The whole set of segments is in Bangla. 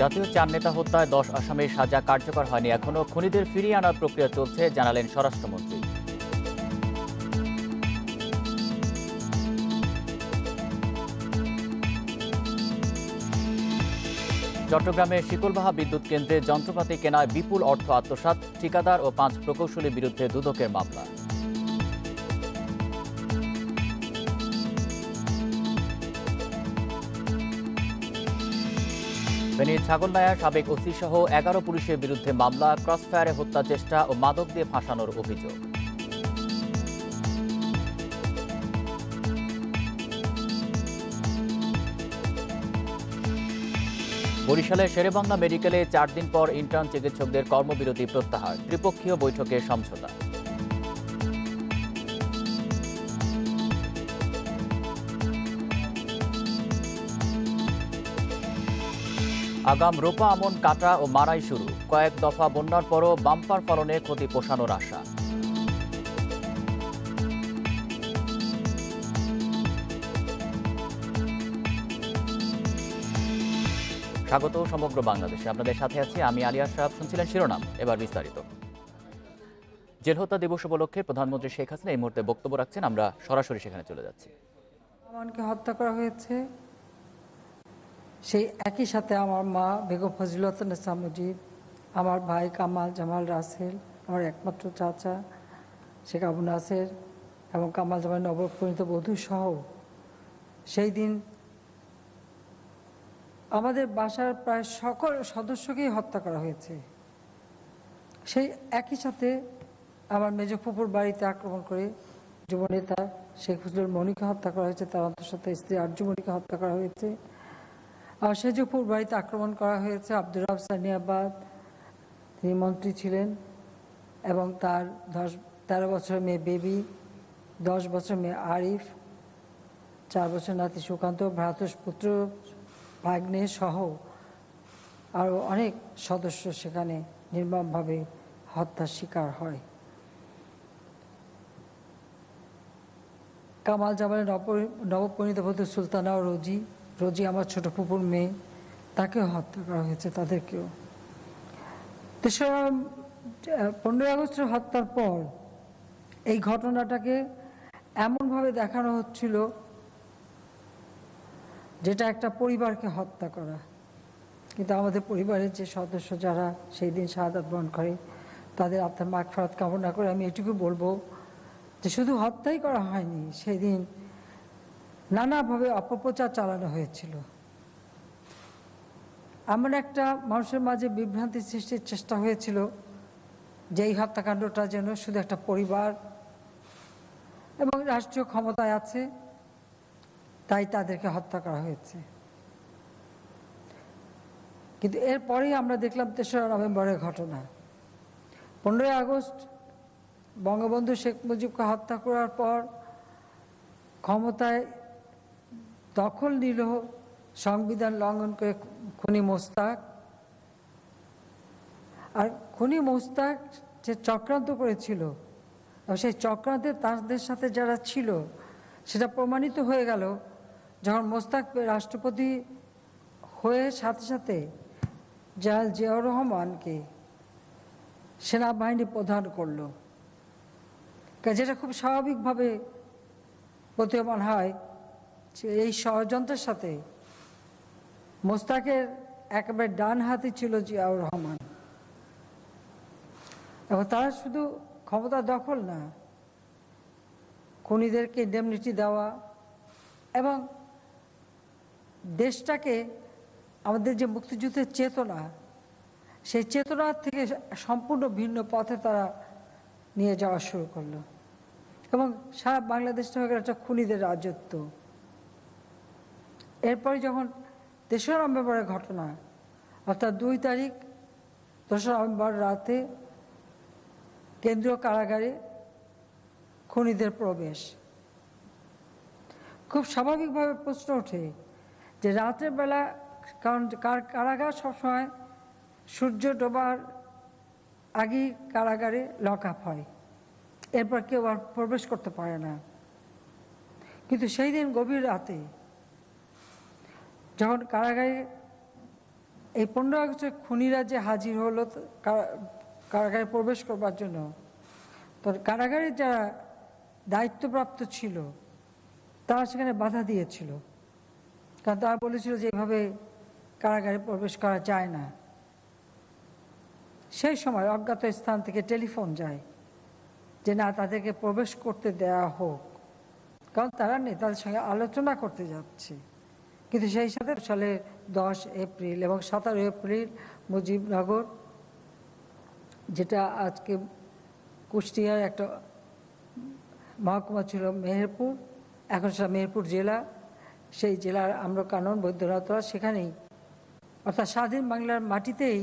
জাতীয় চার নেতা হত্যায় 10 আসামির সাজা কার্যকর হয়নি এখনো, খুনিদের ফিরিয়ে আনার প্রক্রিয়া চলছে জানালেন স্বরাষ্ট্রমন্ত্রী। চট্টগ্রামে শিকলবাহা বিদ্যুৎ কেন্দ্রে যন্ত্রপাতি কেনায় বিপুল অর্থ আত্মসাৎ, ঠিকাদার ও 5 প্রকৌশলীর বিরুদ্ধে দুদকের মামলা। ফেনীর ছাগলনাইয়ার সাবেক ওসি সহ 11 পুলিশের বিরুদ্ধে মামলা, ক্রসফায়ারে হত্যা চেষ্টা ও মাদক দিয়ে ফাঁসানোর অভিযোগ। বরিশালে শেরেবাংলা মেডিকেলে 4 দিন পর ইন্টার্ন চিকিৎসকদের কর্মবিরতি প্রত্যাহার, ত্রিপক্ষীয় বৈঠকে সমঝোতা। আগাম রোপা আমন কাটা ও মারাই শুরু, কয়েক দফা বন্যার পরও বাম্পার ফলনে ক্ষতি পোষানোর আশা। স্বাগত সমগ্র বাংলাদেশে, আপনাদের সাথে আছি আমি আলী আশরাফ। শুনছিলেন শিরোনাম, এবার বিস্তারিত। জেল হত্যা দিবস উপলক্ষে প্রধানমন্ত্রী শেখ হাসিনা এই মুহূর্তে বক্তব্য রাখছেন, আমরা সরাসরি সেখানে চলে যাচ্ছি। আমানকে হত্যা করা হয়েছে, সেই একই সাথে আমার মা বেগম ফজিলতুন্নেসা মুজিব, আমার ভাই কামাল জামাল রাসেল, আমার একমাত্র চাচা শেখ আবু নাসের এবং কামাল জামাল নবপরিণীত বধূ সহ সেই দিন আমাদের বাসার প্রায় সকল সদস্যকেই হত্যা করা হয়েছে। সেই একই সাথে আমার মেজ ফুপুর বাড়িতে আক্রমণ করে যুবনেতা শেখ ফজলুল মনিকে হত্যা করা হয়েছে, তার অন্তঃসত্ত্বা স্ত্রী আরজুমনিকে হত্যা করা হয়েছে। আর সেজপুর বাড়িতে আক্রমণ করা হয়েছে আব্দুর রাব সানিয়াবাদ, তিনি মন্ত্রী ছিলেন, এবং তার 13 বছরের মেয়ে বেবি, 10 বছরের মেয়ে আরিফ, 4 বছর নাতি সুকান্ত, ভ্রাতুষ পুত্র ভাগ্নে সহ আরও অনেক সদস্য সেখানে নির্মমভাবে হত্যার শিকার হয়। কামাল জামালের নবপরিণীত বধূ সুলতানা ও রোজি আমার ছোট ফুপুর মেয়ে, তাকেও হত্যা করা হয়েছে, তাদেরকেও। 15 আগস্টের হত্যার পর এই ঘটনাটাকে এমনভাবে দেখানো হচ্ছিল যেটা একটা পরিবারকে হত্যা করা, কিন্তু আমাদের পরিবারের যে সদস্য যারা সেই দিন শাহাদাত বরণ করে তাদের আত্মার মাগফিরাত কামনা করে আমি এটুকু বলবো যে শুধু হত্যাই করা হয়নি, সেই দিন নানাভাবে অপপ্রচার চালানো হয়েছিল। এমন একটা মানুষের মাঝে বিভ্রান্তি সৃষ্টির চেষ্টা হয়েছিল যে এই হত্যাকাণ্ডটা যেন শুধু একটা পরিবার এবং রাষ্ট্রীয় ক্ষমতায় আছে তাই তাদেরকে হত্যা করা হয়েছে। কিন্তু এরপরেই আমরা দেখলাম 3রা নভেম্বরের ঘটনা। 15 আগস্ট বঙ্গবন্ধু শেখ মুজিবকে হত্যা করার পর ক্ষমতায় দখল নিল সংবিধান লঙ্ঘন করে খুনি মোস্তাক। আর খুনি মোস্তাক যে চক্রান্ত করেছিল, সেই চক্রান্তে তাদের সাথে যারা ছিল সেটা প্রমাণিত হয়ে গেল যখন মোস্তাক রাষ্ট্রপতি হয়ে সাথে সাথে জেনারেল জিয়াউর রহমানকে সেনাবাহিনী প্রদান করল, যেটা খুব স্বাভাবিকভাবে প্রতীয়মান হয় যে এই ষড়যন্ত্রের সাথে মোস্তাকের একেবারে ডান হাতি ছিল জিয়াউর রহমান। এবং তারা শুধু ক্ষমতা দখল না, খুনিদেরকে ইন্ডেমনিটি দেওয়া এবং দেশটাকে, আমাদের যে মুক্তিযুদ্ধের চেতনা, সেই চেতনার থেকে সম্পূর্ণ ভিন্ন পথে তারা নিয়ে যাওয়া শুরু করলো এবং সারা বাংলাদেশটা হয়ে গেল একটা খুনিদের রাজত্ব। এরপরে যখন 3রা নভেম্বরের ঘটনা, অর্থাৎ 2 তারিখ 2রা নভেম্বর রাতে কেন্দ্রীয় কারাগারে খুনিদের প্রবেশ, খুব স্বাভাবিকভাবে প্রশ্ন ওঠে যে রাতের বেলা, কারণ কারাগার সবসময় সূর্য ডোবার আগেই কারাগারে লক আপ হয়, এরপর কেউ আর প্রবেশ করতে পারে না। কিন্তু সেই দিন গভীর রাতে যখন কারাগারে এই 15 আগস্টের খুনিরা যে হাজির হলো কারাগারে প্রবেশ করবার জন্য, তো কারাগারে যারা দায়িত্বপ্রাপ্ত ছিল তারা সেখানে বাধা দিয়েছিল, কারণ তারা বলেছিল যে এভাবে কারাগারে প্রবেশ করা যায় না। সেই সময় অজ্ঞাত স্থান থেকে টেলিফোন যায় যে না, তাদেরকে প্রবেশ করতে দেয়া হোক, কারণ তারা নেতাদের সঙ্গে আলোচনা করতে যাচ্ছে। কিন্তু সেই সাথে সালের 10 এপ্রিল এবং 17 এপ্রিল মুজিবনগর, যেটা আজকে কুষ্টিয়ার একটা মহকুমা ছিল মেহেরপুর, এখন সেটা মেহেরপুর জেলা, সেই জেলার আম্রকানন বৈদ্যনাথরা, সেখানেই অর্থাৎ স্বাধীন বাংলার মাটিতেই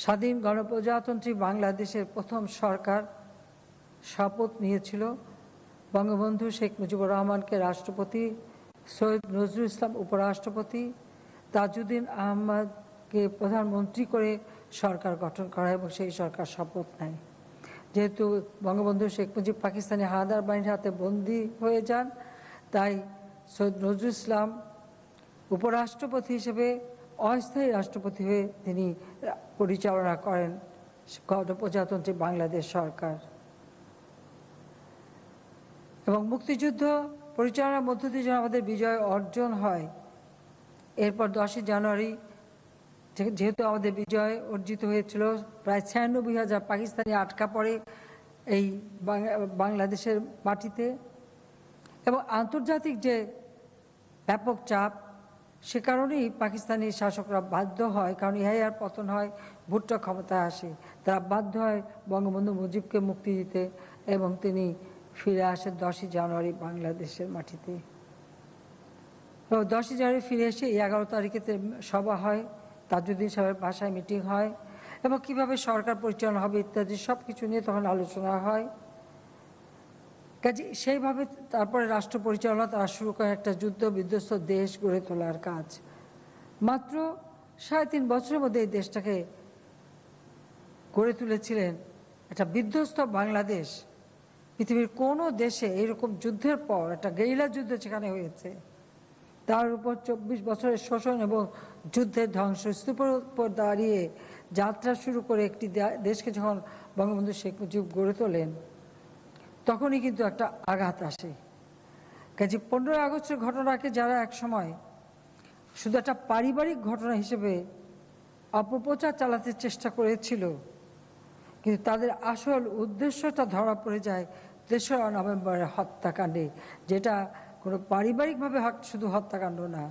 স্বাধীন গণপ্রজাতন্ত্রী বাংলাদেশের প্রথম সরকার শপথ নিয়েছিল। বঙ্গবন্ধু শেখ মুজিবুর রহমানকে রাষ্ট্রপতি, সৈয়দ নজরুল ইসলাম উপরাষ্ট্রপতি, তাজউদ্দিন আহমদকে প্রধানমন্ত্রী করে সরকার গঠন করা এবং সেই সরকার শপথ নেয়। যেহেতু বঙ্গবন্ধু শেখ মুজিব পাকিস্তানি হানাদার বাহিনীর হাতে বন্দী হয়ে যান, তাই সৈয়দ নজরুল ইসলাম উপরাষ্ট্রপতি হিসেবে অস্থায়ী রাষ্ট্রপতি হয়ে তিনি পরিচালনা করেন গণপ্রজাতন্ত্রী বাংলাদেশ সরকার। এবং মুক্তিযুদ্ধ পরিচালনার মধ্য দিয়ে যখন আমাদের বিজয় অর্জন হয়, এরপর 10 জানুয়ারি যেহেতু আমাদের বিজয় অর্জিত হয়েছিল, প্রায় 96,000 পাকিস্তানি আটকা পড়ে এই বাংলাদেশের মাটিতে, এবং আন্তর্জাতিক যে ব্যাপক চাপ, সে কারণেই পাকিস্তানি শাসকরা বাধ্য হয়, কারণ ইয়াহিয়ার পতন হয়, ভুট্টো ক্ষমতায় আসে, তারা বাধ্য হয় বঙ্গবন্ধু মুজিবকে মুক্তি দিতে এবং তিনি ফিরে আসেন 10 জানুয়ারি বাংলাদেশের মাটিতে। 10 জানুয়ারি ফিরে এসে 11 তারিখে সভা হয়, তাজউদ্দিন সাহেবের বাসায় মিটিং হয় এবং কিভাবে সরকার পরিচালনা হবে ইত্যাদি সব কিছু নিয়ে তখন আলোচনা হয়। কাজে সেইভাবে তারপরে রাষ্ট্র পরিচালনা তারা শুরু করে একটা যুদ্ধ বিধ্বস্ত দেশ গড়ে তোলার কাজ। মাত্র 3.5 বছরের মধ্যে এই দেশটাকে গড়ে তুলেছিলেন একটা বিধ্বস্ত বাংলাদেশ। পৃথিবীর কোনো দেশে এরকম যুদ্ধের পর একটা গেরিলা যুদ্ধ যেখানে হয়েছে, তার উপর 24 বছরের শোষণ এবং যুদ্ধের ধ্বংসস্তূপের উপর দাঁড়িয়ে যাত্রা শুরু করে একটি দেশকে যখন বঙ্গবন্ধু শেখ মুজিব গড়ে তোলেন, তখনই কিন্তু একটা আঘাত আসে। কাজে 15 আগস্টের ঘটনাকে যারা একসময় শুধু একটা পারিবারিক ঘটনা হিসেবে অপপ্রচার চালাতে চেষ্টা করেছিল, কিন্তু তাদের আসল উদ্দেশ্যটা ধরা পড়ে যায় 3রা নভেম্বরের হত্যাকাণ্ডে, যেটা কোনো পারিবারিকভাবে শুধু হত্যাকাণ্ড না।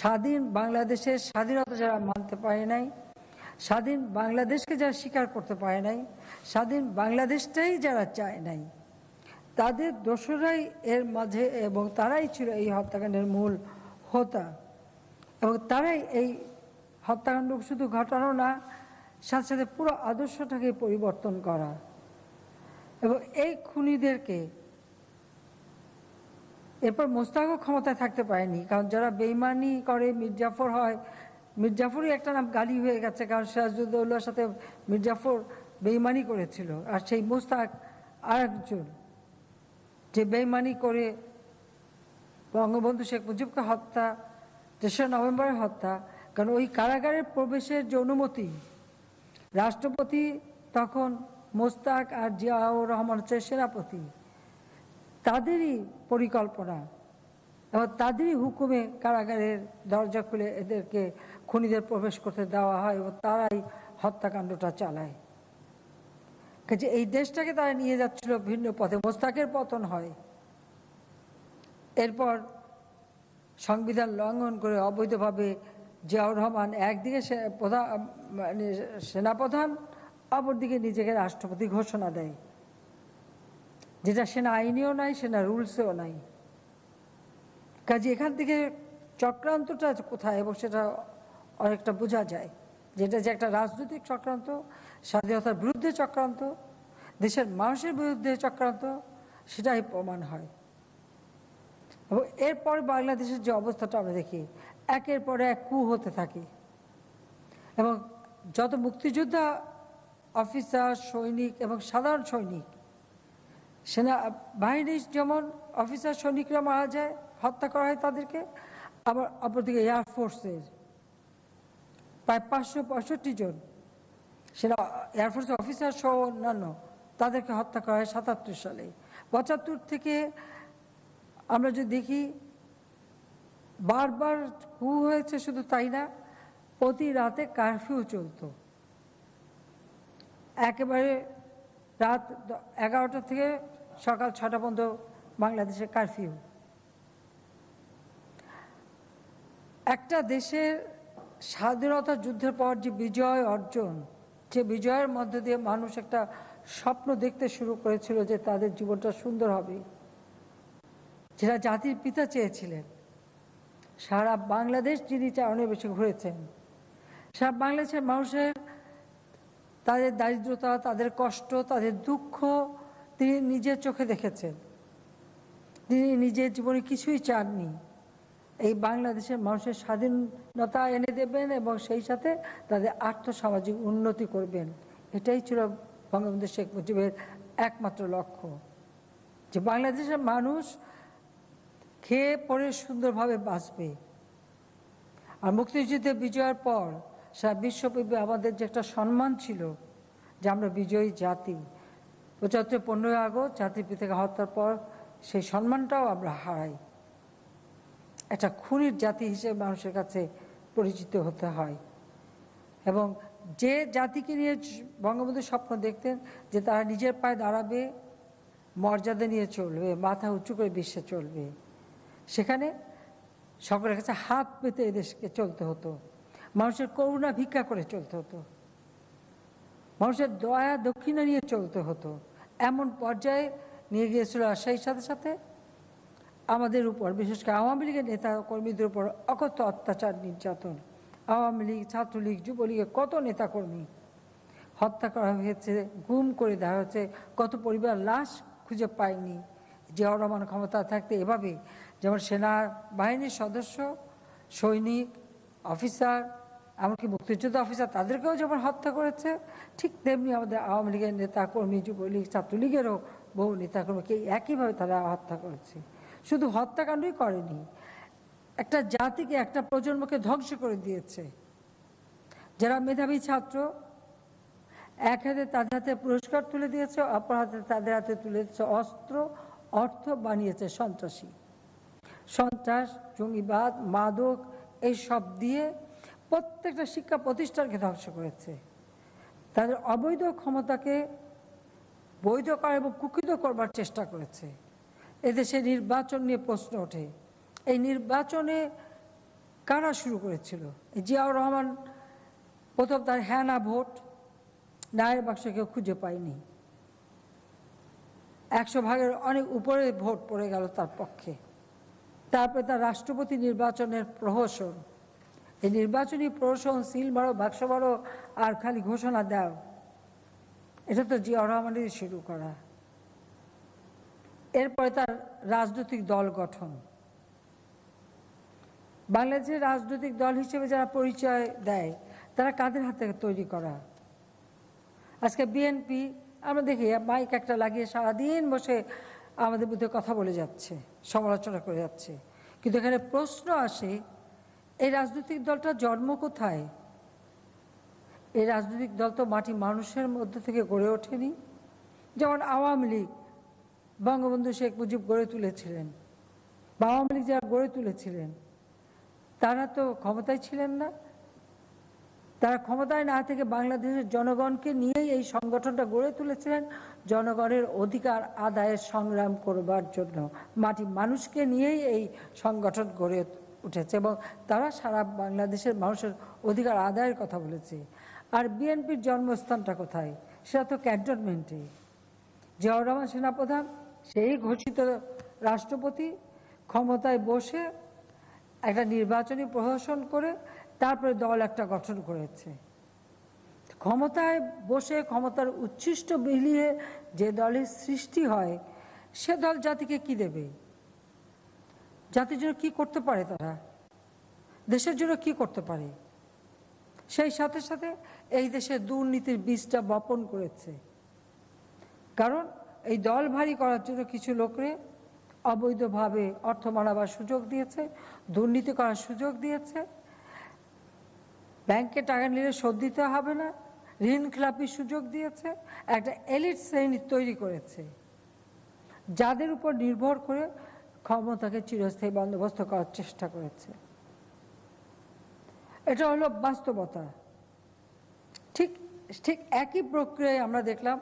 স্বাধীন বাংলাদেশের স্বাধীনতা যারা মানতে পারে নাই, স্বাধীন বাংলাদেশকে যারা স্বীকার করতে পারে নাই, স্বাধীন বাংলাদেশটাই যারা চায় নাই, তাদের দোসরাই এর মাঝে, এবং তারাই ছিল এই হত্যাকাণ্ডের মূল হোতা। এবং তারাই এই হত্যাকাণ্ড শুধু ঘটানো না, সাথে সাথে পুরো আদর্শটাকে পরিবর্তন করা। এবং এই খুনিদেরকে এরপর মোস্তাকও ক্ষমতায় থাকতে পারেনি, কারণ যারা বেইমানি করে মির্জাফর হয়, মির্জাফরই একটা নাম গালি হয়ে গেছে, কারণ সিরাজউদ্দৌলার সাথে মির্জাফর বেইমানি করেছিল, আর সেই মোস্তাক আরেকজন যে বেইমানি করে বঙ্গবন্ধু শেখ মুজিবকে হত্যা, 3রা নভেম্বরের হত্যা। কারণ ওই কারাগারে প্রবেশের যে অনুমতি, রাষ্ট্রপতি তখন মোস্তাক আর জিয়াউর রহমান হচ্ছে সেনাপতি, তাদেরই পরিকল্পনা এবং তাদেরই হুকুমে কারাগারের দরজা খুলে এদেরকে খুনিদের প্রবেশ করতে দেওয়া হয় এবং তারাই হত্যাকাণ্ডটা চালায়। কাজে এই দেশটাকে তারা নিয়ে যাচ্ছিল ভিন্ন পথে। মোস্তাকের পতন হয়, এরপর সংবিধান লঙ্ঘন করে অবৈধভাবে জিয়াউর রহমান একদিকে সেনাপ্রধান, অপরদিকে নিজেকে রাষ্ট্রপতি ঘোষণা দেয়, যেটা সেনা আইনেও নাই, সেনা রুলসেও নাই। কাজে এখান থেকে চক্রান্তটা কোথায়, এবং সেটা অনেকটা বোঝা যায়, যেটা যে একটা রাজনৈতিক চক্রান্ত, স্বাধীনতার বিরুদ্ধে চক্রান্ত, দেশের মানুষের বিরুদ্ধে চক্রান্ত, সেটাই প্রমাণ হয়। এবং এরপর বাংলাদেশের যে অবস্থাটা আমরা দেখি, একের পর এক কু হতে থাকে এবং যত মুক্তিযোদ্ধা অফিসার, সৈনিক এবং সাধারণ সৈনিক, সেনা বাহিনীর যেমন অফিসার সৈনিকরা মারা যায়, হত্যা করা হয় তাদেরকে, আবার অপরদিকে এয়ারফোর্সের প্রায় 565 জন, সেটা এয়ারফোর্সের অফিসার সহ অন্যান্য, তাদেরকে হত্যা করা হয় 77 সালে। 75 থেকে আমরা যদি দেখি বারবার কু হয়েছে, শুধু তাই না, প্রতি রাতে কারফিউ চলতো, একেবারে রাত 11টা থেকে সকাল 6টা পর্যন্ত বাংলাদেশের কারফিউ। একটা দেশের স্বাধীনতা যুদ্ধের পর যে বিজয় অর্জন, যে বিজয়ের মধ্য দিয়ে মানুষ একটা স্বপ্ন দেখতে শুরু করেছিল যে তাদের জীবনটা সুন্দর হবে, যেটা জাতির পিতা চেয়েছিলেন, সারা বাংলাদেশ যিনি চারণে বেশি ঘুরেছেন, সারা বাংলাদেশের মানুষের তাদের দারিদ্রতা, তাদের কষ্ট, তাদের দুঃখ তিনি নিজের চোখে দেখেছেন। তিনি নিজের জীবনে কিছুই চাননি, এই বাংলাদেশের মানুষের স্বাধীনতা এনে দেবেন এবং সেই সাথে তাদের আর্থসামাজিক উন্নতি করবেন। এটাই ছিল বঙ্গবন্ধু শেখ মুজিবের একমাত্র লক্ষ্য, যে বাংলাদেশের মানুষ খেয়ে পরে সুন্দরভাবে বাঁচবে। আর মুক্তিযুদ্ধের বিজয়ের পর সারা বিশ্বব্যাপী আমাদের যে একটা সম্মান ছিল যে আমরা বিজয়ী জাতি, 75 15ই আগস্ট জাতির পিতাকে হত্যার পর সেই সম্মানটাও আমরা হারাই। একটা খুনির জাতি হিসেবে মানুষের কাছে পরিচিত হতে হয়। এবং যে জাতিকে নিয়ে বঙ্গবন্ধু স্বপ্ন দেখতেন যে তারা নিজের পায়ে দাঁড়াবে, মর্যাদা নিয়ে চলবে, মাথা উঁচু করে বিশ্বে চলবে, সেখানে সকলের কাছে হাত পেতে এদেশকে চলতে হতো, মানুষের করুণা ভিক্ষা করে চলতে হতো, মানুষের দয়া দক্ষিণা নিয়ে চলতে হতো, এমন পর্যায়ে নিয়ে গিয়েছিল। আর সেই সাথে সাথে আমাদের উপর, বিশেষ করে আওয়ামী লীগের নেতা কর্মীদের উপর অকথ্য অত্যাচার নির্যাতন। আওয়ামী লীগ, ছাত্রলীগ, যুবলীগের কত নেতাকর্মী হত্যা করা হয়েছে, গুম করে দেওয়া হয়েছে, কত পরিবার লাশ খুঁজে পায়নি। জিয়াউর রহমান ক্ষমতা থাকতে এভাবে, যেমন সেনা বাহিনীর সদস্য, সৈনিক, অফিসার, এমনকি মুক্তিযোদ্ধা অফিসার, তাদেরকেও যেমন হত্যা করেছে, ঠিক তেমনি আমাদের আওয়ামী লীগের নেতাকর্মী, যুবলীগ, ছাত্রলীগেরও বহু নেতাকর্মীকে একইভাবে তারা হত্যা করেছে। শুধু হত্যাকাণ্ডই করেনি, একটা জাতিকে, একটা প্রজন্মকে ধ্বংস করে দিয়েছে। যারা মেধাবী ছাত্র, এক হাতে তাদের হাতে পুরস্কার তুলে দিয়েছে, অপর হাতে তাদের হাতে তুলে দিয়েছে অস্ত্র, অর্থ, বানিয়েছে সন্ত্রাসী, সন্ত্রাস, জঙ্গিবাদ, মাদক, এইসব দিয়ে প্রত্যেকটা শিক্ষা প্রতিষ্ঠানকে ধ্বংস করেছে। তাদের অবৈধ ক্ষমতাকে বৈধ করা এবং কুক্ষিত করবার চেষ্টা করেছে। এদেশে নির্বাচন নিয়ে প্রশ্ন ওঠে, এই নির্বাচনে কারা শুরু করেছিল? জিয়াউর রহমান প্রথম তার হ্যাঁ না ভোট, নায়ের বাক্স কেউ খুঁজে পায়নি, 100 ভাগের অনেক উপরে ভোট পড়ে গেল তার পক্ষে। তারপরে তার রাষ্ট্রপতি নির্বাচনের প্রহসন, এই নির্বাচনী প্রহসন, সিল মারো, বাক্স মারো আর খালি ঘোষণা দাও, এটা তো জিয়াউর রহমানেরই শুরু করা। এরপরে তার রাজনৈতিক দল গঠন, বাংলাদেশের রাজনৈতিক দল হিসেবে যারা পরিচয় দেয় তারা কাদের হাতে তৈরি করা? আজকে বিএনপি আমরা দেখি মাইক একটা লাগিয়ে সারাদিন বসে আমাদের মধ্যে কথা বলে যাচ্ছে, সমালোচনা করে যাচ্ছে, কিন্তু এখানে প্রশ্ন আসে, এই রাজনৈতিক দলটা জন্ম কোথায়? এই রাজনৈতিক দল তো মাটি মানুষের মধ্য থেকে গড়ে ওঠেনি। যেমন আওয়ামী লীগ বঙ্গবন্ধু শেখ মুজিব গড়ে তুলেছিলেন, বা আওয়ামী লীগ যারা গড়ে তুলেছিলেন তারা তো ক্ষমতায় ছিলেন না। তারা ক্ষমতায় না থেকে বাংলাদেশের জনগণকে নিয়েই এই সংগঠনটা গড়ে তুলেছিলেন, জনগণের অধিকার আদায়ের সংগ্রাম করবার জন্য। মাটি মানুষকে নিয়েই এই সংগঠন গড়ে উঠেছে এবং তারা সারা বাংলাদেশের মানুষের অধিকার আদায়ের কথা বলেছে। আর বিএনপির জন্মস্থানটা কোথায়? সেটা তো ক্যান্টনমেন্টে। জিয়াউর রহমান সেনাপ্রধান, সেই ঘোষিত রাষ্ট্রপতি, ক্ষমতায় বসে একটা নির্বাচনী প্রহসন করে তারপরে দল একটা গঠন করেছে। ক্ষমতায় বসে ক্ষমতার উচ্ছিষ্ট বিলিয়ে যে দলের সৃষ্টি হয়, সে দল জাতিকে কি দেবে? জাতির জন্য কি করতে পারে? তারা দেশের জন্য কি করতে পারে? সেই সাথে সাথে এই দেশে দুর্নীতির বীজটা বপন করেছে। কারণ এই দল ভারী করার জন্য কিছু লোকরে অবৈধভাবে অর্থ মানাবার সুযোগ দিয়েছে, দুর্নীতি করার সুযোগ দিয়েছে, ব্যাংকে টাকা নিলে শোধ দিতে হবে না, ঋণ খেলাপির সুযোগ দিয়েছে, একটা এলিট শ্রেণী তৈরি করেছে যাদের উপর নির্ভর করে ক্ষমতাকে চিরস্থায়ী বন্দোবস্ত করার চেষ্টা করেছে। এটা হলো বাস্তবতা। ঠিক ঠিক একই প্রক্রিয়ায় আমরা দেখলাম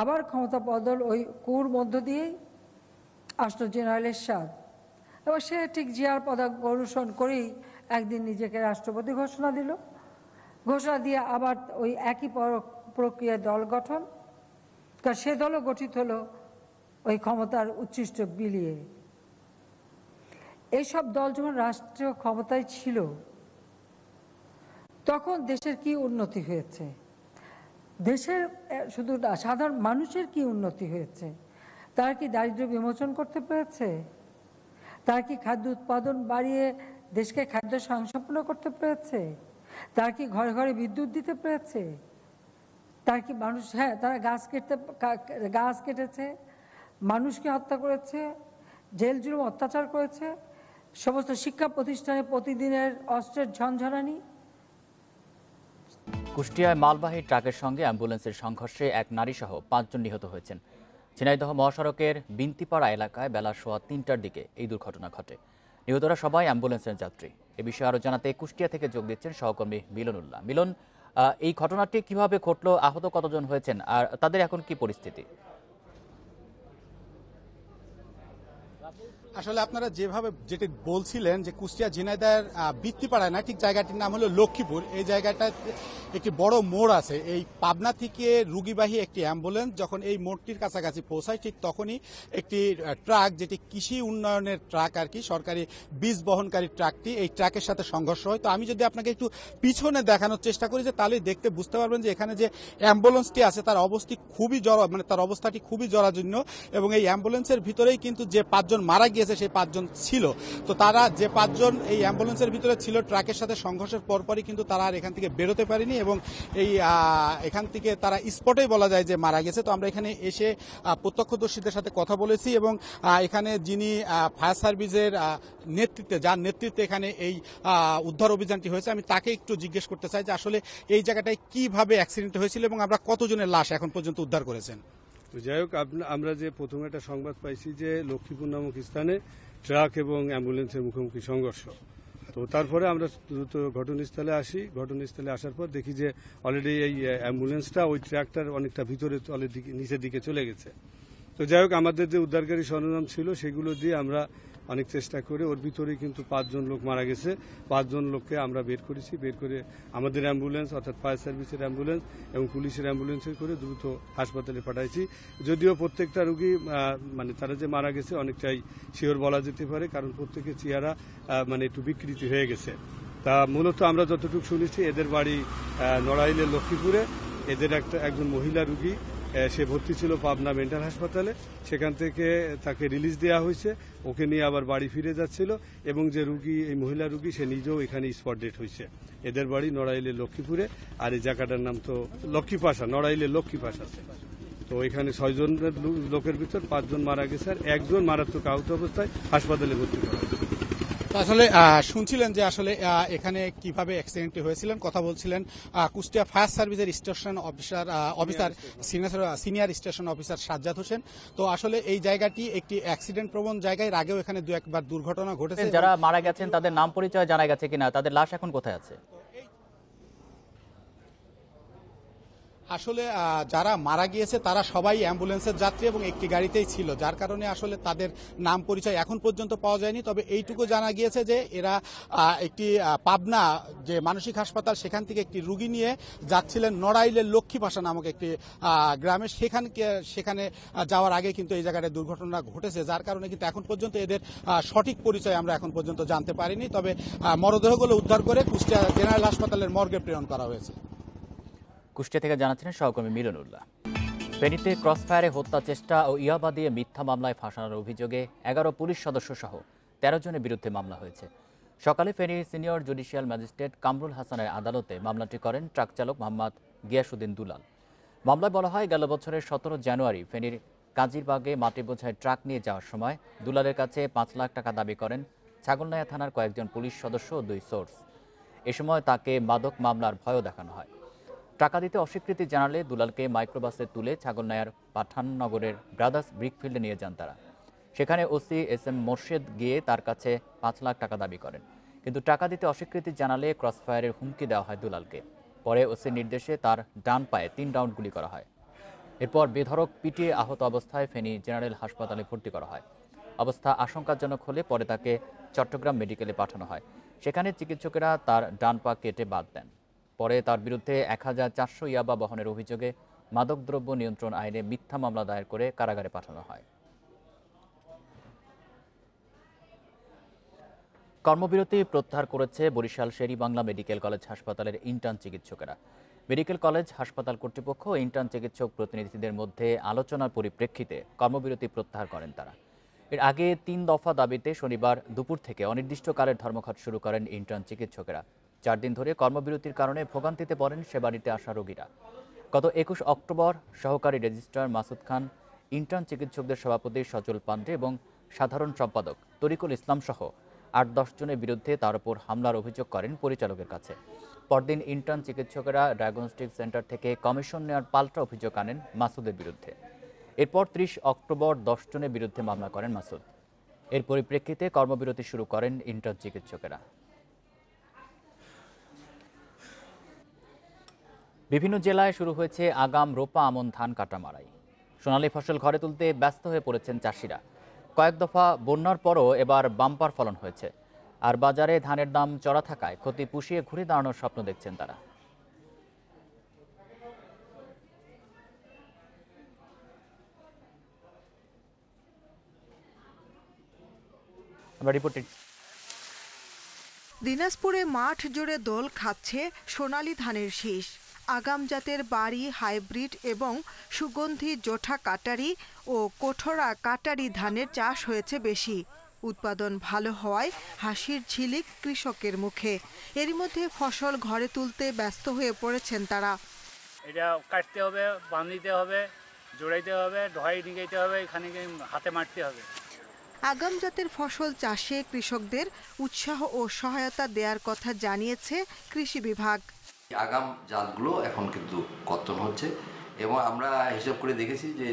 আবার ক্ষমতা বদল ওই কুর মধ্য দিয়েই আসলো জেনারেল এরশাদ, এবং সে ঠিক জিয়ার পদাঙ্ক অনুসরণ করেই একদিন নিজেকে রাষ্ট্রপতি ঘোষণা দিল। ঘোষণা দিয়ে আবার ওই একই প্রক্রিয়ায় দল গঠন, কারণ সে দলও গঠিত হলো ওই ক্ষমতার উচ্ছিষ্ট বিলিয়ে। এইসব দল যখন রাষ্ট্রীয় ক্ষমতায় ছিল তখন দেশের কি উন্নতি হয়েছে, দেশের শুধু সাধারণ মানুষের কি উন্নতি হয়েছে? তারা কি দারিদ্র্য বিমোচন করতে পেরেছে? তারা কি খাদ্য উৎপাদন বাড়িয়ে দেশকে খাদ্য স্বয়ংসম্পূর্ণ করতে পেরেছে? তারা কি ঘরে ঘরে বিদ্যুৎ দিতে পেরেছে? তার কি মানুষ, হ্যাঁ, তারা গাছ কেটেছে, মানুষকে হত্যা করেছে, জেল জুলুম অত্যাচার করেছে, সমস্ত শিক্ষা প্রতিষ্ঠানে প্রতিদিনের অস্ত্রের ঝনঝনানি। কুষ্টিয়ায় মালবাহী ট্রাকের সঙ্গে অ্যাম্বুলেন্সের সংঘর্ষে এক নারীসহ ৫ জন নিহত হয়েছেন। ঝিনাইদহ মহাসড়কের বিন্তিপাড়া এলাকায় বেলা 3:15টার দিকে এই দুর্ঘটনা ঘটে। নিহতরা সবাই অ্যাম্বুলেন্সের যাত্রী। এ বিষয়ে আরও জানাতে কুষ্টিয়া থেকে যোগ দিচ্ছেন সহকর্মী মিলনুল্লাহ। মিলন, এই ঘটনাটি কিভাবে ঘটলো, আহত কতজন হয়েছেন, আর তাদের এখন কি পরিস্থিতি? আসলে আপনারা যেটি বলছিলেন যে কুষ্টিয়া ঝিনাইদহের বৃত্তিপাড়ায় না, ঠিক জায়গাটির নাম হলো লক্ষ্মীপুর। এই জায়গাটা একটি বড় মোড় আছে। এই পাবনা থেকে রুগীবাহী একটি অ্যাম্বুলেন্স যখন এই মোড়টির কাছাকাছি পৌঁছায়, ঠিক তখনই একটি ট্রাক, যেটি কৃষি উন্নয়নের ট্রাক আর কি, সরকারি বীজ বহনকারী ট্রাকটি, এই ট্রাকের সাথে সংঘর্ষ হয়। তো আমি যদি আপনাকে একটু পিছনে দেখানোর চেষ্টা করি, যে তাহলে দেখতে বুঝতে পারবেন যে এখানে যে অ্যাম্বুলেন্সটি আছে তার তার অবস্থাটি খুবই জরাজীর্ণ, এবং এই অ্যাম্বুলেন্সের ভিতরেই কিন্তু যে 5 জন মারা গিয়েছে সেই 5 জন ছিল। তো তারা যে 5 জন এই অ্যাম্বুলেন্সের ভিতরে ছিল, ট্রাকের সাথে সংঘর্ষের পরপরই কিন্তু তারা আর এখান থেকে বেরোতে পারেনি, এবং এখান থেকে তারা স্পটেই বলা যায় যে মারা গেছে। তো আমরা এখানে এসে প্রত্যক্ষদর্শীদের সাথে কথা বলেছি, এবং এখানে যিনি ফায়ার সার্ভিসের যার নেতৃত্বে এখানে এই উদ্ধার অভিযানটি হয়েছে, আমি তাকে একটু জিজ্ঞেস করতে চাই যে আসলে এই জায়গাটায় কিভাবে অ্যাক্সিডেন্ট হয়েছিল এবং আমরা কতজনের লাশ এখন পর্যন্ত উদ্ধার করেছেন। তো যাই হোক, আমরা যে প্রথমে একটা সংবাদ পাইছি যে লক্ষ্মীপুর নামক স্থানে ট্রাক এবং অ্যাম্বুলেন্সের মুখোমুখি সংঘর্ষ। তো তারপরে আমরা দ্রুত ঘটনাস্থলে আসি। ঘটনাস্থলে আসার পর দেখি যে অলরেডি এই অ্যাম্বুলেন্সটা ওই ট্রাকটার অনেকটা ভিতরে নিচের দিকে চলে গেছে। তো যাই হোক, আমাদের যে উদ্ধারকারী সরঞ্জাম ছিল সেগুলো দিয়ে আমরা অনেক চেষ্টা করে ওর ভিতরেই কিন্তু 5 জন লোক মারা গেছে। 5 জন লোককে আমরা বের করেছি। বের করে আমাদের অ্যাম্বুলেন্স, অর্থাৎ ফায়ার সার্ভিসের অ্যাম্বুলেন্স এবং পুলিশের অ্যাম্বুলেন্সে করে দ্রুত হাসপাতালে পাঠাইছি। যদিও প্রত্যেকটা রোগী তারা যে মারা গেছে অনেকটাই শিওর বলা যেতে পারে, কারণ প্রত্যেকের চেহারা একটু বিকৃতি হয়ে গেছে। তা মূলত আমরা যতটুকু শুনেছি, এদের বাড়ি নড়াইলের লক্ষ্মীপুরে। এদের একজন মহিলা রোগী, সে ভর্তি ছিল পাবনা মেন্টাল হাসপাতালে, সেখান থেকে তাকে রিলিজ দেওয়া হয়েছে। ওকে নিয়ে আবার বাড়ি ফিরে যাচ্ছিল, এবং যে রুগী, এই মহিলা রুগী, সে নিজেও এখানে স্পট ডেট হয়েছে। এদের বাড়ি নড়াইলের লক্ষ্মীপুরে, আর এই জায়গাটার নাম তো লক্ষ্মীপাশা, নড়াইলের লক্ষ্মীপাশা। তো এখানে 6 জনের লোকের ভিতর 5 জন মারা গেছে, আর একজন মারাত্মক আহত অবস্থায় হাসপাতালে ভর্তি করা হয়েছে। আসলে শুনছিলেন যে আসলে এখানে কিভাবে অ্যাক্সিডেন্টটি হয়েছিলেন, কথা বলছিলেন কুষ্টিয়া ফায়ার সার্ভিসের station officer senior station officer Sajjad Hossain. তো আসলে এই জায়গাটি একটি অ্যাক্সিডেন্ট প্রবণ জায়গায়, আগেও এখানে 2-1 বার দুর্ঘটনা ঘটেছে। যারা মারা গেছেন তাদের নাম পরিচয় জানা গেছে কিনা, তাদের লাশ এখন কোথায় আছে? আসলে যারা মারা গিয়েছে তারা সবাই অ্যাম্বুলেন্সের যাত্রী এবং একটি গাড়িতেই ছিল, যার কারণে আসলে তাদের নাম পরিচয় এখন পর্যন্ত পাওয়া যায়নি। তবে এইটুকু জানা গিয়েছে যে এরা একটি পাবনা যে মানসিক হাসপাতাল, সেখান থেকে একটি রুগী নিয়ে যাচ্ছিলেন নড়াইলের লক্ষ্মীপাশা নামক একটি গ্রামে। সেখানে যাওয়ার আগে কিন্তু এই জায়গায় দুর্ঘটনা ঘটেছে, যার কারণে কিন্তু এখন পর্যন্ত এদের সঠিক পরিচয় আমরা এখন পর্যন্ত জানতে পারিনি। তবে মরদেহগুলো উদ্ধার করে কুষ্টিয়া জেনারেল হাসপাতালের মর্গে প্রেরণ করা হয়েছে। কুষ্টিয়া থেকে জানাচ্ছিলেন সহকর্মী মিলনুল্লাহ। ফেনীতে ক্রসফায়ারে হত্যা চেষ্টা ও ইয়াবা দিয়ে মিথ্যা মামলায় ফাঁসানোর অভিযোগে 11 পুলিশ সদস্য সহ 13 জনের বিরুদ্ধে মামলা হয়েছে। সকালে ফেনীর সিনিয়র জুডিশিয়াল ম্যাজিস্ট্রেট কামরুল হাসানের আদালতে মামলাটি করেন ট্রাক চালক মোহাম্মদ গিয়াসউদ্দিন দুলাল। মামলায় বলা হয়, গেল বছরের 17 জানুয়ারি ফেনীর কাজিরবাগে মাটি বোঝাই ট্রাক নিয়ে যাওয়ার সময় দুলালের কাছে 5 লাখ টাকা দাবি করেন ছাগলনাইয়া থানার কয়েকজন পুলিশ সদস্য ও 2 সোর্স। এ সময় তাকে মাদক মামলার ভয়ও দেখানো হয়। টাকা দিতে অস্বীকৃতি জানালে দুলালকে মাইক্রোবাসে তুলে ছাগলনাইয়ার পাঠাননগরের ব্রাদার্স ব্রিকফিল্ডে নিয়ে যান তারা। সেখানে ওসি SM মোর্শেদ গিয়ে তার কাছে 5 লাখ টাকা দাবি করেন, কিন্তু টাকা দিতে অস্বীকৃতি জানালে ক্রসফায়ারের হুমকি দেওয়া হয় দুলালকে। পরে ওসির নির্দেশে তার ডান পায়ে 3 রাউন্ড গুলি করা হয়। এরপর বেধড়ক পিটিয়ে আহত অবস্থায় ফেনী জেনারেল হাসপাতালে ভর্তি করা হয়। অবস্থা আশঙ্কাজনক হলে পরে তাকে চট্টগ্রাম মেডিকেলে পাঠানো হয়। সেখানে চিকিৎসকেরা তার ডান পা কেটে বাদ দেন। পরে তার বিরুদ্ধে 1400 ইয়াবা বহনের অভিযোগে মাদকদ্রব্য নিয়ন্ত্রণ আইনে মিথ্যা মামলা দায়ের করে কারাগারে পাঠানো হয়। কর্মবিরতি প্রত্যাহার করেছে বরিশাল শের-ই-বাংলা মেডিকেল কলেজ হাসপাতালের ইন্টার্ন চিকিৎসকেরা। মেডিকেল কলেজ হাসপাতাল কর্তৃপক্ষ ও ইন্টার্ন চিকিৎসক প্রতিনিধিদের মধ্যে আলোচনার পরিপ্রেক্ষিতে কর্মবিরতি প্রত্যাহার করেন তারা। এর আগে 3 দফা দাবিতে শনিবার দুপুর থেকে অনির্দিষ্টকালের ধর্মঘট শুরু করেন ইন্টার্ন চিকিৎসকেরা। 4 দিন ধরে কর্মবিরতির কারণে ভোগান্তিতে পড়েন সে বাড়িতে আসা রোগীরা। গত 21 অক্টোবর সহকারী রেজিস্ট্রার মাসুদ খান, ইন্টার্ন চিকিৎসকদের সভাপতি সজল পান্ডে এবং সাধারণ সম্পাদক তরিকুল ইসলাম সহ 8-10 জনের বিরুদ্ধে তার উপর হামলার অভিযোগ করেন পরিচালকের কাছে। পরদিন ইন্টার্ন চিকিৎসকেরা ডায়াগনস্টিক সেন্টার থেকে কমিশন নেওয়ার পাল্টা অভিযোগ আনেন মাসুদের বিরুদ্ধে। এরপর 30 অক্টোবর 10 জনের বিরুদ্ধে মামলা করেন মাসুদ। এর পরিপ্রেক্ষিতে কর্মবিরতি শুরু করেন ইন্টার্ন চিকিৎসকেরা। বিভিন্ন জেলায় শুরু হয়েছে আগাম রোপা আমন ধান কাটা মারাই। সোনালী ফসল ঘরে তুলতে ব্যস্ত হয়ে পড়েছেন চাষিরা। কয়েক দফা বন্যার পরও এবার বাম্পার ফলন হয়েছে, আর বাজারে ধানের দাম চড়া থাকায় ক্ষতি পুষিয়ে ঘুরে দাঁড়ানোর স্বপ্ন দেখছেন তারা। আমরা রিপোর্টে দিনাজপুরে মাঠ জুড়ে দোল খাচ্ছে সোনালী ধানের শীষ। আগাম জাতের বাড়ি, হাইব্রিড এবং সুগন্ধি জোঠা কাটারি ও কোঠরা কাটারি ধানের চাষ হয়েছে বেশি। উৎপাদন ভালো হওয়ায় হাসির ঝিলিক কৃষকের মুখে। এরই মধ্যে ফসল ঘরে তুলতে ব্যস্ত হয়ে পড়েছেন তারা। এটা কাটতে হবে, বাঁধিতে হবে, জোড়াইতে হবে, ঢাই ডিঙাইতে হবে, এখানে হাতে মারতে হবে। আগাম জাতের ফসল চাষে কৃষকদের উৎসাহ ও সহায়তা দেওয়ার কথা জানিয়েছে কৃষি বিভাগ। আগাম জাতগুলো এখন কিন্তু কর্তন হচ্ছে এবং আমরা হিসাব করে দেখেছি যে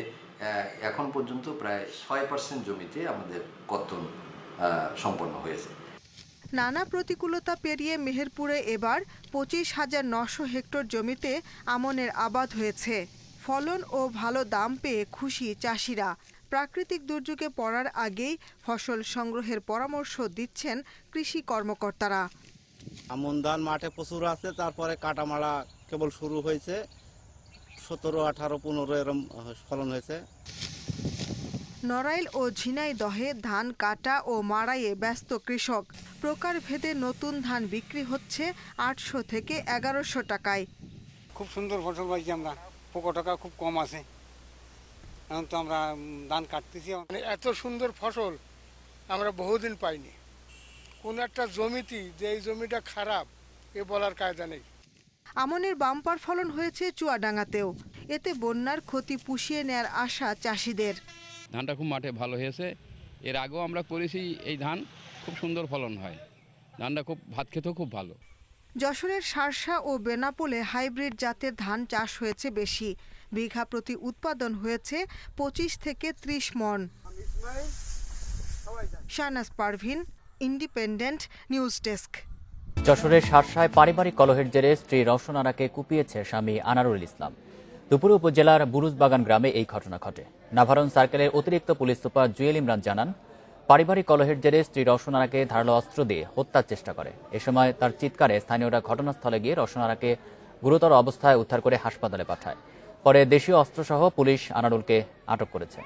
এখন পর্যন্ত প্রায় 6% জমিতে আমাদের কর্তন সম্পন্ন হয়েছে। নানা প্রতিকূলতা পেরিয়ে মেহেরপুরে এবার 25,900 হেক্টর জমিতে আমনের আবাদ হয়েছে। ফলন ও ভালো দাম পেয়ে খুশি চাষিরা। প্রাকৃতিক দুর্যোগে পড়ার আগেই ফসল সংগ্রহের পরামর্শ দিচ্ছেন কৃষি কর্মকর্তারা। আমন ধান মাঠে প্রচুর আছে, তারপরে কাটামারা কেবল শুরু হয়েছে, 17, 18, 15 এরকম ফলন হয়েছে। নড়াইল ও ঝিনাইদহে ধান কাটা ও মাড়াইয়ে ব্যস্ত কৃষক। প্রকারভেদে নতুন ধান বিক্রি হচ্ছে 800 থেকে 1100 টাকায়। খুব সুন্দর ফসল পাইছি আমরা, পোকা টাকা খুব কম আছে। এখন তো আমরা ধান কাটতেছি। এত সুন্দর ফসল আমরা বহুদিন পাইনি। কোন একটা জমিতে যে এই জমিটা খারাপ এ বলার কায়দা নেই। আমনের বাম্পার ফলন হয়েছে চুয়াডাঙ্গাতেও। এতে বন্যার ক্ষতি পুষিয়ে নেয়ার আশা চাষিদের। ধানটা খুব মাঠে ভালো হয়েছে। এর আগেও আমরা করেছি এই ধান, খুব সুন্দর ফলন হয়। ধানটা খুব ভাত খেতেও খুব ভালো। যশোরের শার্শা ও বেনাপোলে হাইব্রিড জাতের ধান চাষ হয়েছে বেশি। বিঘা প্রতি উৎপাদন হয়েছে 25 থেকে 30 মণ। Shahnaz Parvin, independent news desk. যশোরের শার্শায় পারিবারিক কলহের জেরে স্ত্রী রওশন আরাকে কুপিয়েছে স্বামী আনারুল ইসলাম। দুপুরে উপজেলার বুরুজবাগান গ্রামে এই ঘটনা ঘটে। নাভারণ সার্কেলের অতিরিক্ত পুলিশ সুপার জুয়েল ইমরান জানান, পারিবারিক কলহের জেরে স্ত্রী রওশন আরাকে ধারালো অস্ত্র দিয়ে হত্যার চেষ্টা করে। এ সময় তার চিৎকারে স্থানীয়রা ঘটনাস্থলে গিয়ে রওশন আরাকে গুরুতর অবস্থায় উদ্ধার করে হাসপাতালে পাঠায়। পরে দেশীয় অস্ত্রসহ পুলিশ আনারুলকে আটক করেছে।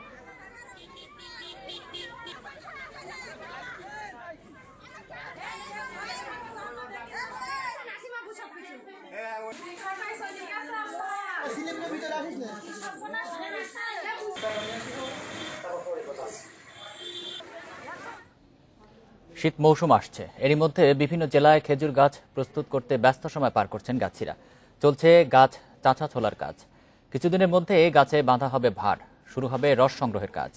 শীত মৌসুম আসছে, এরই মধ্যে বিভিন্ন জেলায় খেজুর গাছ প্রস্তুত করতে ব্যস্ত সময় পার করছেন গাছিরা। চলছে গাছ চাঁচা ছোলার কাজ। কিছুদিনের মধ্যে গাছে বাঁধা হবে ভার। শুরু হবে রস সংগ্রহের কাজ।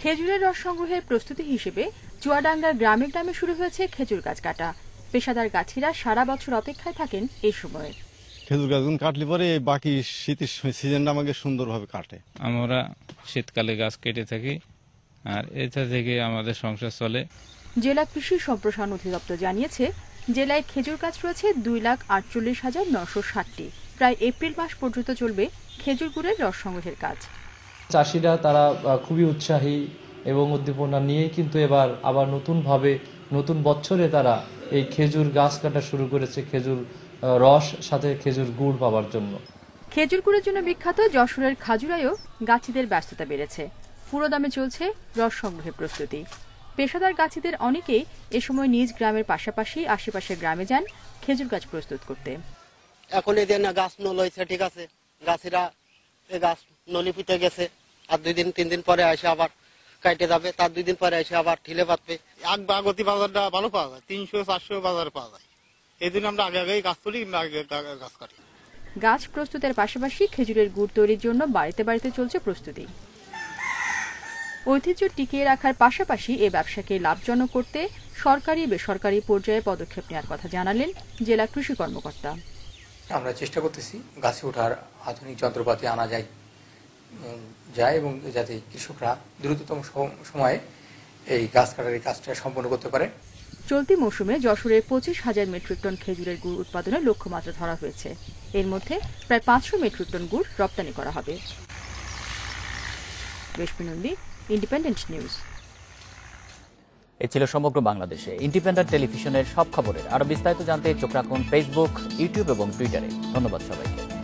খেজুরের রস সংগ্রহের প্রস্তুতি হিসেবে চুয়াডাঙ্গার গ্রামে গ্রামে শুরু হয়েছে খেজুর গাছ কাটা। পেশাদার গাছিরা সারা বছর অপেক্ষায় থাকেন এই সময়ে। খেজুর গাছগুলো কাটলে পরে বাকি শীতের সিজনটা আমাকে সুন্দরভাবে কাটে। আমরা শীতকালে গাছ কেটে থাকি, আর এটা থেকে আমাদের সংসার চলে। জেলা কৃষি সম্প্রসারণ অধিদপ্তর জানিয়েছে, জেলায় খেজুর গাছ রয়েছে 2,48,960টি। প্রায় এপ্রিল মাস পর্যন্ত চলবে খেজুর গুড়ের রস সংগ্রহের কাজ। চাষিরা তারা খুবই উৎসাহী এবং উদ্দীপনা নিয়ে কিন্তু এবার আবার নতুনভাবে নতুন বছরে তারা এই খেজুর গাছ কাটা শুরু করেছে, খেজুর রস সাথে খেজুর গুড় পাওয়ার জন্য। খেজুর গুড়ের জন্য বিখ্যাত যশোরের খাজুরায়ও গাছিদের ব্যস্ততা বেড়েছে। পুরো দামে চলছে রস সংগ্রহের প্রস্তুতি। পেশাদার গাছিদের অনেকেই এ সময় নিজ গ্রামের পাশাপাশি আশেপাশের গ্রামে যান খেজুর গাছ প্রস্তুত করতে। এখন এই যে গাছ নল হয়েছে, ঠিক আছে, গাছিরা গাছ নলি পুঁতে গেছে, আর 2 দিন 3 দিন পরে এসে আবার কাটে যাবে, তার 2 দিন পরে এসে আবার ঠিলে পাতবে। আগতি বাজারটা ভালো পাওয়া যায়, 300-400 বাজারে পাওয়া যায়। এই জন্য আমরা আগে আগেই গাছ তুলি, আগে গাছ কাটি। গাছ প্রস্তুতের পাশাপাশি খেজুরের গুড় তৈরির জন্য বাড়িতে বাড়িতে চলছে প্রস্তুতি। ঐতিহ্য টিকিয়ে রাখার পাশাপাশি এ ব্যবসাকে লাভজনক করতে সরকারি বেসরকারি পর্যায়ে পদক্ষেপ নেওয়ার কথা জানালেন জেলা কৃষি কর্মকর্তা। আমরা চেষ্টা করতেছি গাছে ওঠার আধুনিক যন্ত্রপাতি আনা যায় এবং যাতে কৃষকরা দ্রুততম সময়ে এই গাছ কাটার এই কাজটা সম্পন্ন করতে পারে। চলতি মৌসুমে যশোরে 25,000 মেট্রিক টন খেজুরের গুড় উৎপাদনের লক্ষ্যমাত্রা ধরা হয়েছে। এর মধ্যে প্রায় 500 মেট্রিক টন গুড় রপ্তানি করা হবে। রেশমি নন্দী, ইন্ডিপেন্ডেন্ট নিউজ। এ ছিল সমগ্র বাংলাদেশে ইন্ডিপেন্ডেন্ট টেলিভিশনের সব খবরের। আরো বিস্তারিত জানতে চোখ রাখুন ফেসবুক, ইউটিউব এবং টুইটারে। ধন্যবাদ সবাইকে।